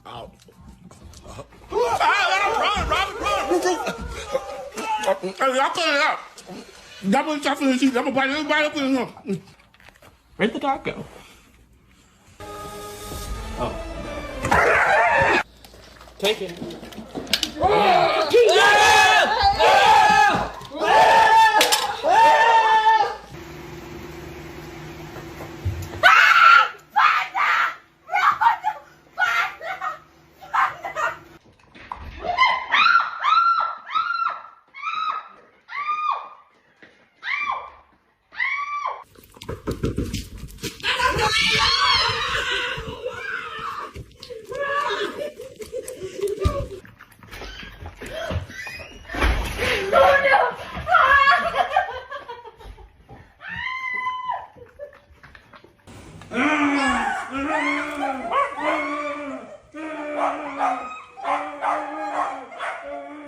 Y'all cut it out. Double chocolate and cheese. I'm gonna bite everybody up in here. Where's the taco? Oh. Take it.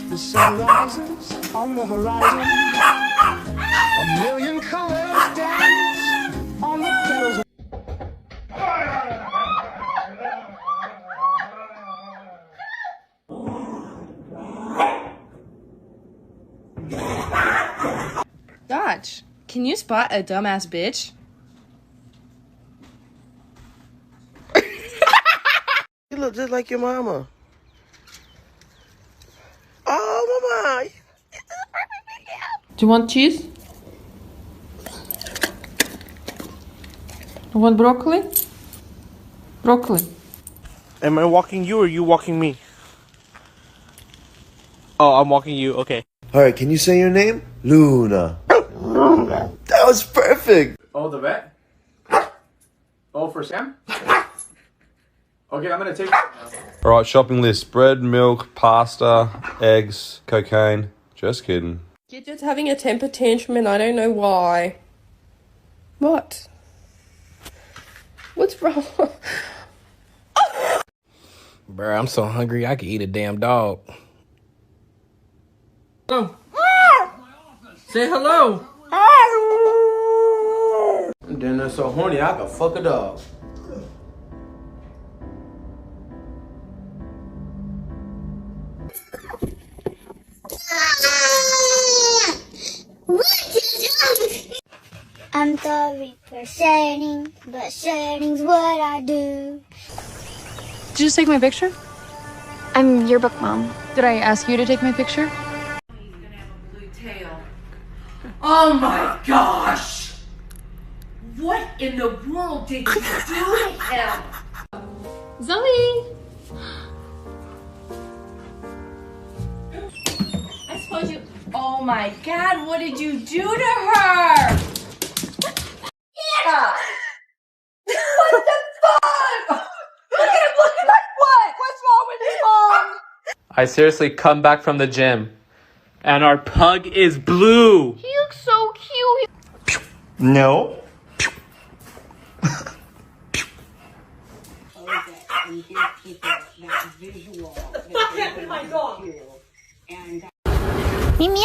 The sun rises on the horizon. A million colors dance on the fields. Dodge, can you spot a dumbass bitch? You look just like your mama. Oh, mama. Do you want cheese? You want broccoli? Broccoli. Am I walking you or you walking me? Oh, I'm walking you. Okay. All right, can you say your name? Luna. That was perfect. Oh, the vet? Oh, for Sam? Okay, I'm gonna take. All right, shopping list: bread, milk, pasta, eggs, cocaine. Just kidding. You're just having a temper tantrum and I don't know why. What? What's wrong? Bruh, I'm so hungry I could eat a damn dog. Hello. Say hello. And then I'm so horny I could fuck a dog. I'm sorry for sharing, but sharing's what I do. Did you just take my picture? I'm yearbook mom. Did I ask you to take my picture? He's gonna have a blue tail. Oh my gosh! What in the world did you do to him? Zoe! I suppose you. Oh my god, what did you do to her? Yeah. What the fuck? Look at him looking like what? What's wrong with you, Mom? I seriously come back from the gym, and our pug is blue. He looks so cute. No. Mimi.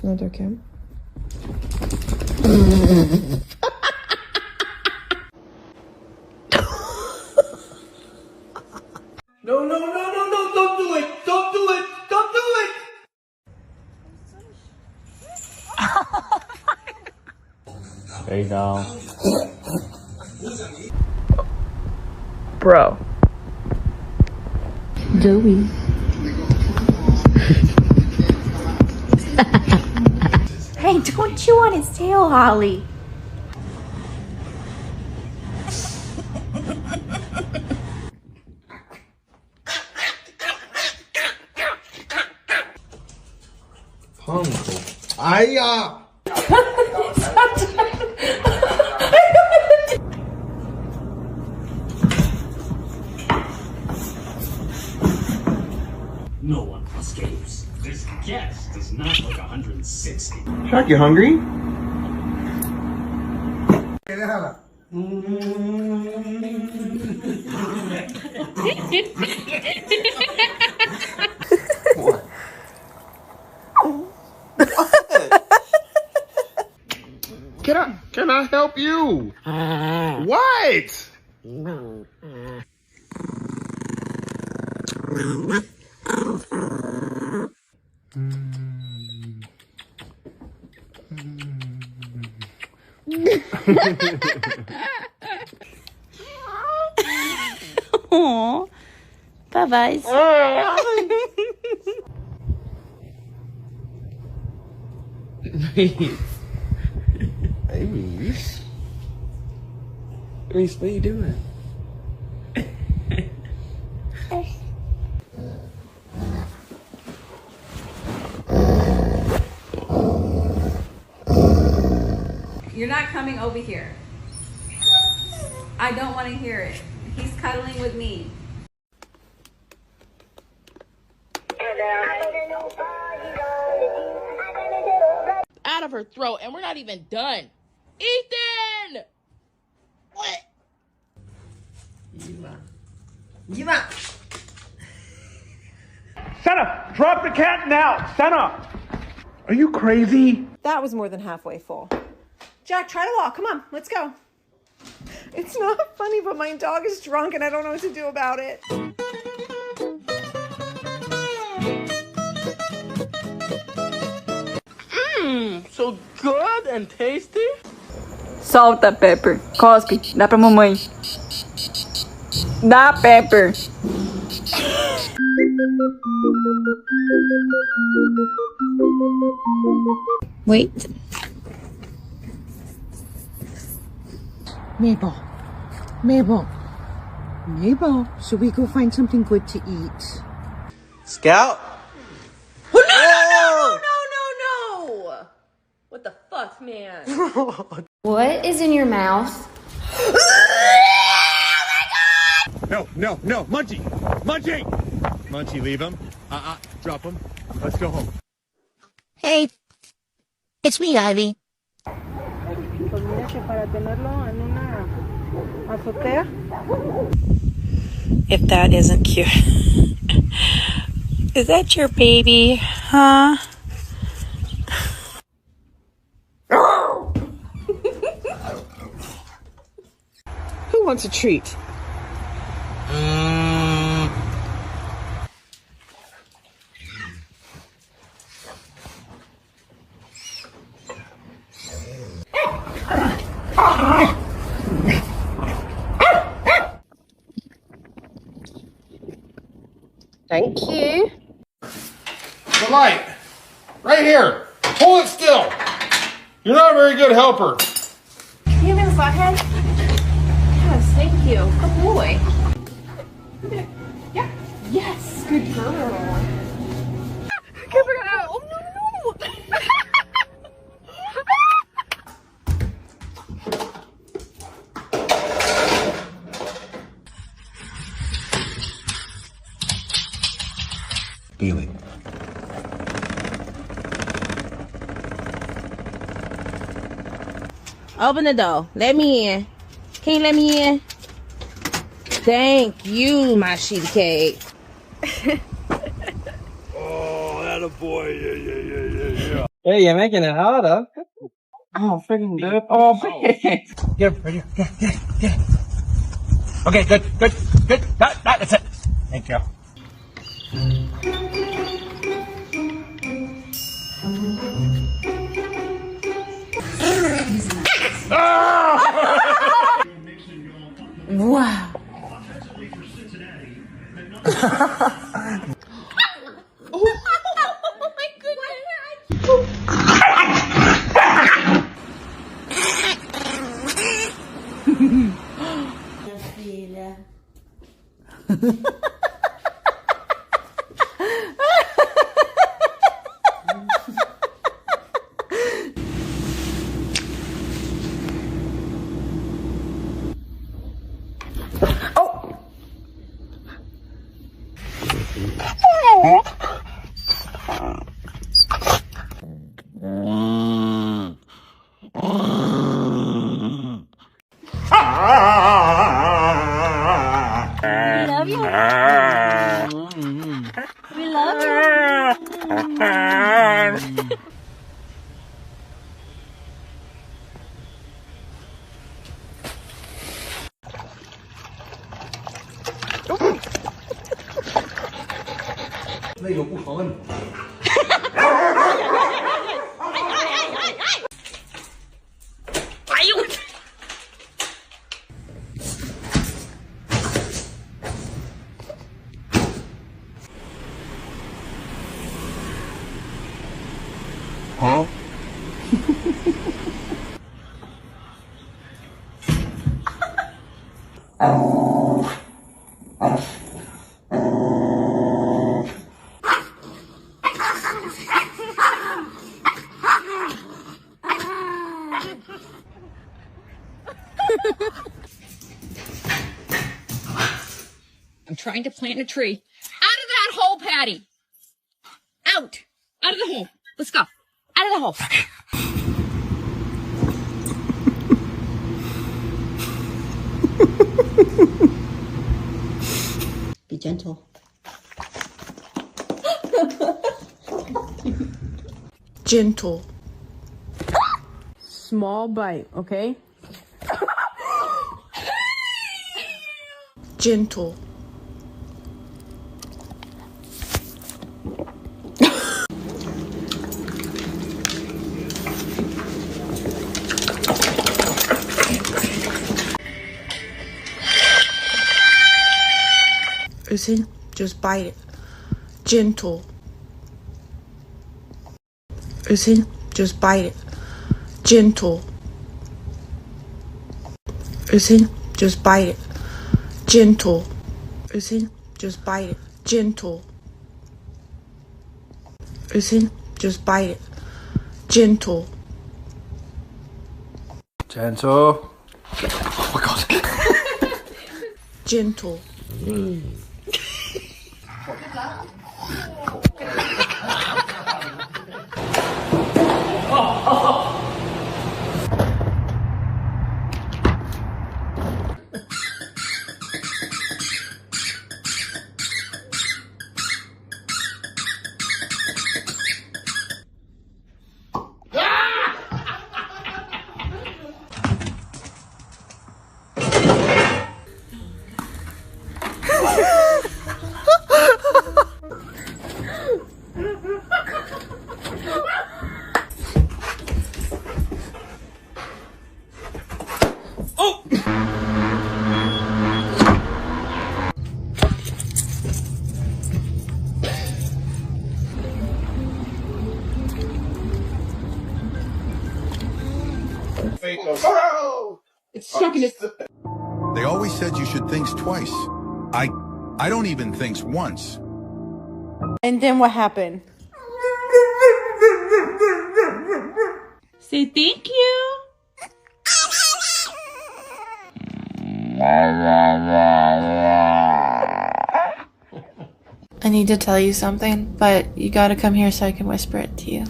Another Kim. No, don't do it. Don't do it. Don't do it. There you go. Bro. Zoe. Hey, don't chew on his tail, Holly. Uncle. Aya. No one escapes. This guest does not look 160. Shark, you hungry? What? Can I help you? What? Aw, bye-byes. Hey, Reese. Reese, what are you doing? You're not coming over here. I don't want to hear it. He's cuddling with me. Out of her throat, and we're not even done. Ethan! What? Senna, drop the cat now. Senna, are you crazy? That was more than halfway full. Jack, try to walk. Come on, let's go. It's not funny, but my dog is drunk and I don't know what to do about it. So good and tasty. Solta, Pepper. Cospe. Dá pra mamãe. Dá, Pepper. Wait. Mabel, should we go find something good to eat? Scout? No! What the fuck, man? What is in your mouth? No, Munchie! Munchie, leave him. Drop him. Let's go home. Hey, it's me, Ivy. If that isn't cute. Is that your baby? Huh? Who wants a treat? Thank you. The light. Right here. Hold it still. You're not a very good helper. You mean flathead? Yes, thank you. Good boy. Yeah. Yes, good girl. Give it out. Oh, no. Bailey. Open the door. Let me in. Can you let me in? Thank you, my sheet cake. Oh, that a boy. Yeah. Hey, you're making it harder. Oh, freaking dude. Oh, man. Get him, right here. Get him. Okay, good. That's it. Thank you. Wow. Oh my goodness. We love you. 没有不好问。 哎呦我！ Huh? I'm trying to plant a tree. Out of that hole, Patty! Out! Out of the hole. Let's go. Out of the hole. Be gentle. Gentle. Small bite, okay? Gentle. Listen, just bite it. Gentle. Listen, just bite it. Gentle. Listen, just bite it. Gentle. Listen, just bite it. Gentle. Listen, just bite it. Gentle. Gentle. Oh my god. Gentle. It's stuck in his... They always said you should think twice. I don't even think once. And then what happened? Say thank you. I need to tell you something, but you gotta come here so I can whisper it to you.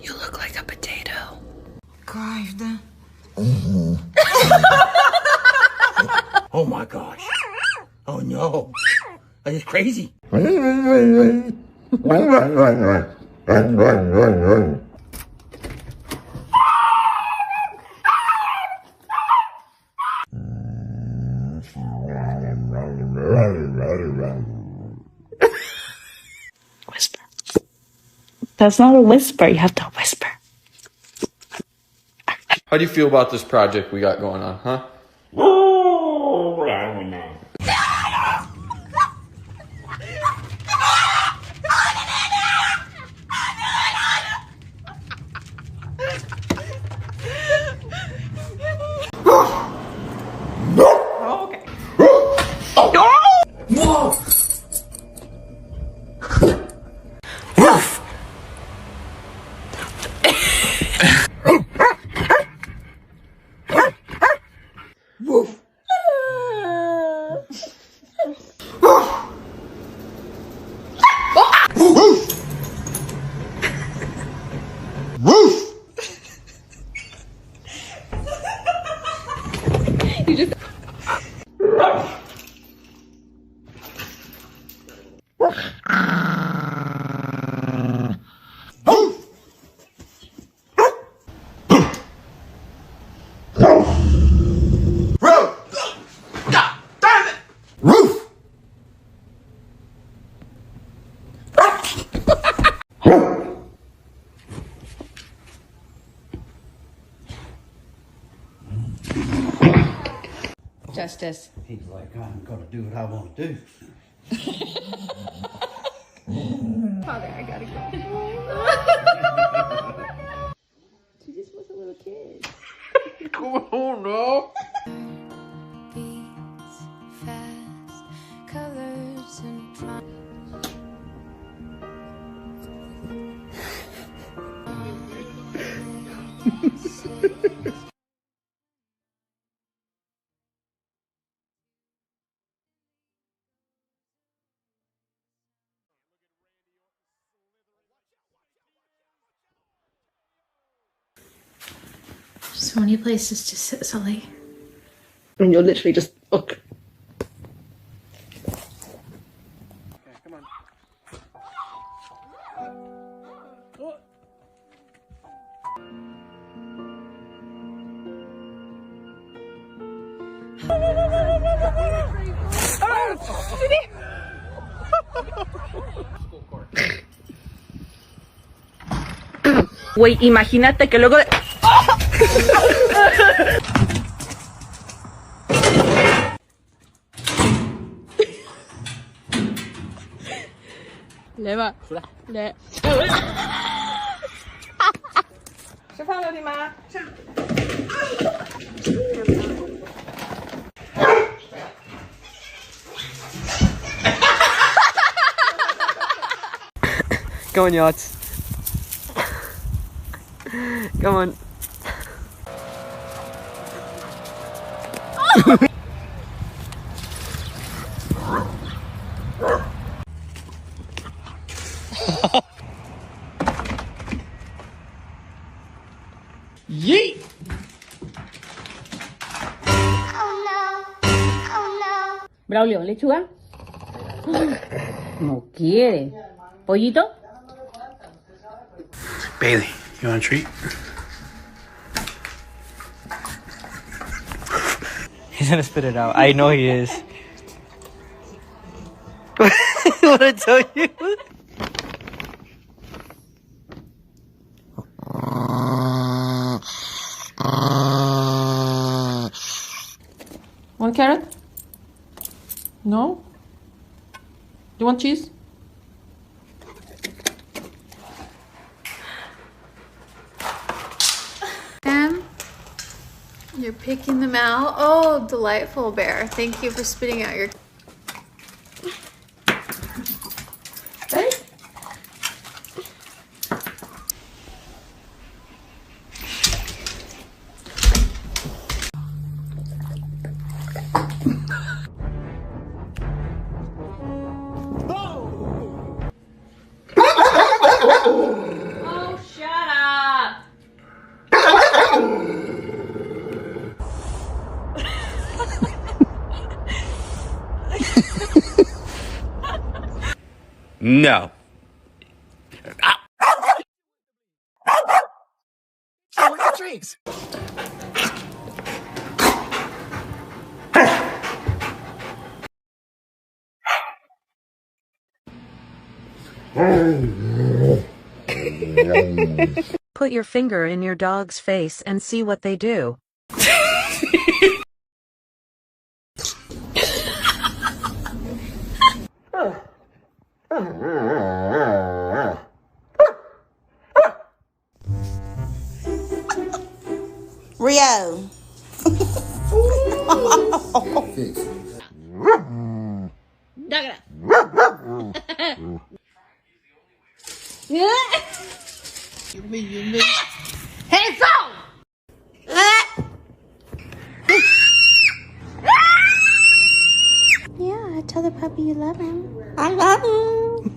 You look like a potato. Правда. Oh my gosh. Oh no. Are you crazy? Whisper. That's not a whisper. You have to whisper. How do you feel about this project we got going on, huh? Oh, okay. Whoa! Justice. He's like, I'm gonna do what I want to do. Father, I gotta go. She just was a little kid. Come on, no. Colors and so many places to sit, Sully. And you'll literally just look. Güey, imagínate que luego de... Leva. Le. Stefano, di ma. Come on, yachts. Come on. Yeet! Braulio, ¿lechuga? No quiere. ¿Pollito? Bailey, you want a treat? He's gonna spit it out. I know he is. What I tell you? One carrot? No? You want cheese? You're picking them out. Oh, delightful, Bear. Thank you for spitting out your... Oh, shut up! No. Oh, we got drinks. Put your finger in your dog's face and see what they do. Rio. Hands up! Yeah, tell the puppy you love him. I love him.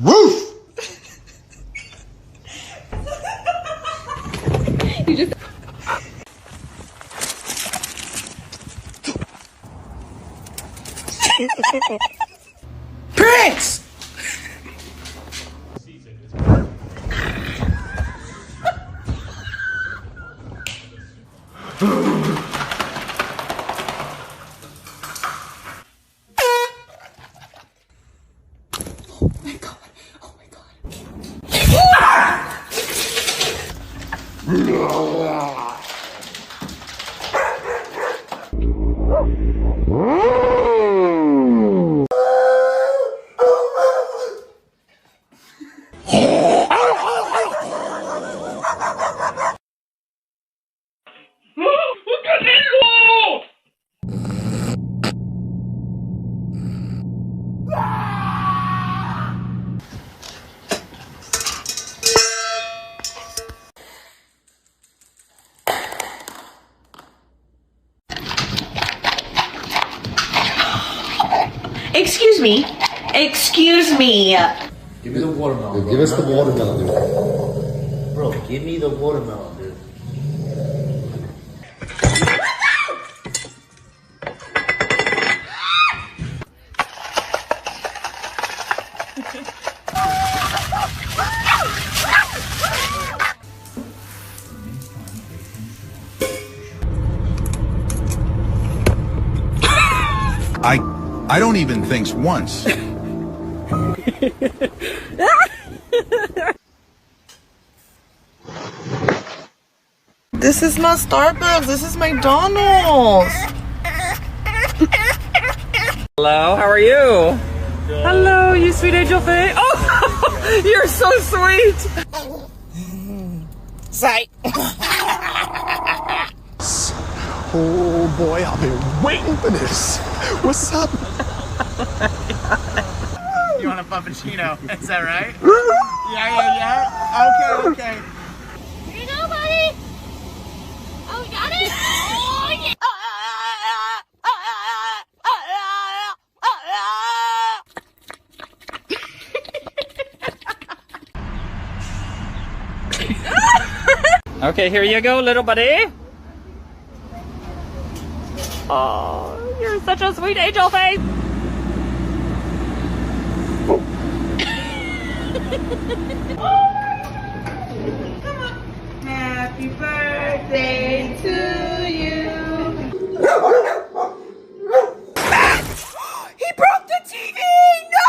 Woof! You just. Prince! Excuse me. Excuse me. Give me the watermelon. Dude, give us the watermelon, dude. Bro, give me the watermelon, dude. I don't even think once. This is not Starbucks. This is McDonald's. Hello, how are you? Hello, you sweet angel face. Oh, you're so sweet. Sight. Oh boy, I've been waiting for this. What's up? You want a puppuccino? Is that right? Yeah. Okay. Here you go, buddy. Oh, you got it? Oh, yeah. Okay, here you go, little buddy. Oh, you're such a sweet angel face. Happy birthday to you. He broke the TV! No!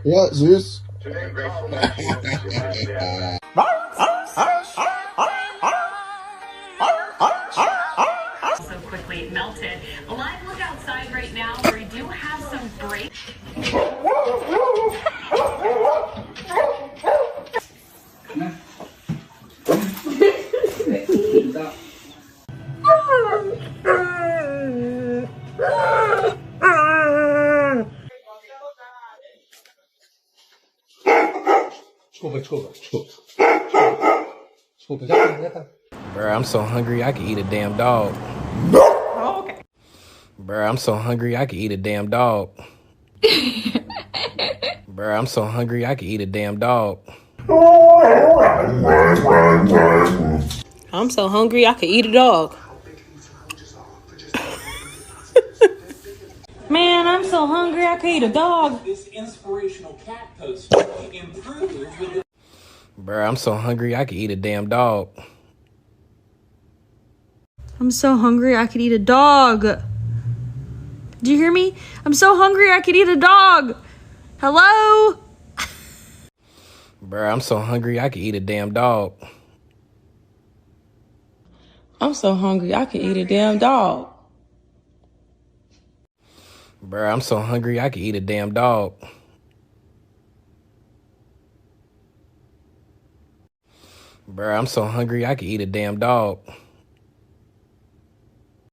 Ja, süß. So quickly it melted. A live look outside right now where we do have some break. Bruh, I'm so hungry I could eat a damn dog. Oh, okay. Bruh, I'm so hungry I could eat a damn dog. Bruh, I'm so hungry I could eat a damn dog. I'm so hungry I could eat a dog. Man, I'm so hungry I could eat a dog. This inspirational cat poster improved with the Bruh, I'm so hungry I could eat a damn dog. I'm so hungry I could eat a dog. Did you hear me? I'm so hungry I could eat a dog. Hello? Bruh, I'm so hungry I could eat a damn dog. I'm so hungry I could eat a damn dog. Bruh, I'm so hungry I could eat a damn dog. Bruh, I'm so hungry I could eat a damn dog.